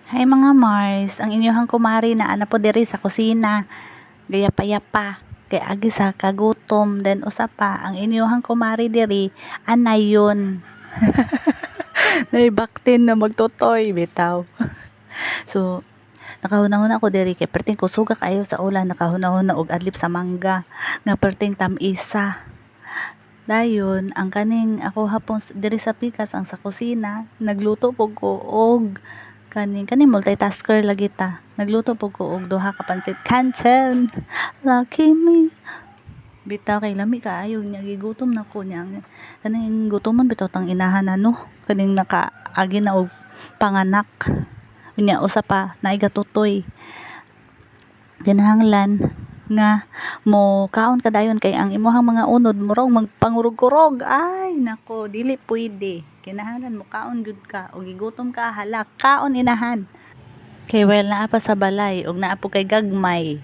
Hay mga Mars, ang inyohang kumari na ana po diri sa kusina. Gayapa-yapa. Kay agi sa kagutom. Then usa pa, ang inyohang kumari diri, anay yun. Naibaktin na magtutoy, bitaw. So, nakahuna-huna ako diri kay perting kusuga kayo sa ulan, nakahuna-huna og adlip sa mangga nga perting tamisa. Dayon ang kaning ako hapon diri sa pikas ang sa kusina, nagluto pug ko og kaning multitasker lagi ta. Nagluto pug ko og duha ka pansit canton. Lucky me. Bitaw kay lami kaayo nya gigutom na ko nya. Kaning gutomon bitaw tang inahan ano, kaning nakaagi na og panganak. Unya usa pa naay gatutoy. Kinahanglan nga mo kaon ka dayon kay ang imuhang mga unod murag magpangurog-kurog. Ay nako, dili pwede. Kinahanglan mo kaon gud ka og gigutom ka hala kaon inahan. Kay naa pa sa balay og naa po kay gagmay.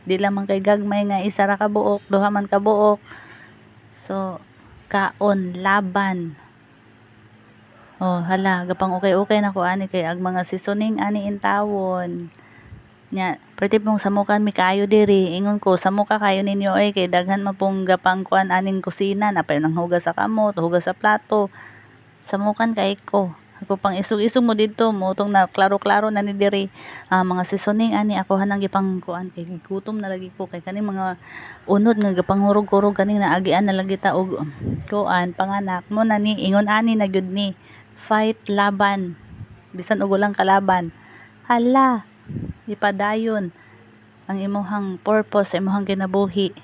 Di lamang kay gagmay nga isa ra ka buok, duha man ka buok. So kaon laban. Oh, hala, gapang okay na ko ani kay ag mga seasoning ani intawon. Nya, pwede pong samukan mi kayo diri. Ingon ko, samuka kayo ninyo kay daghan man pong gapang kuan aning kusina, napay nang hugas sa kamot, hugas sa plato. Samukan kay ko. Ako pang isog-isog mo dito mo tong na klaro-klaro na ni diri. Mga seasoning ani ako hanang gipang kuan kay gutom na lagi ko kay kaning mga unod nga gapang hurog-hurog kaning naagian na lagi ta og kuan panganak mo na ni ingon ani na gyud ni fight laban bisan og walang kalaban. Hala, ipadayon ang imuhang purpose sa imuhang kinabuhi.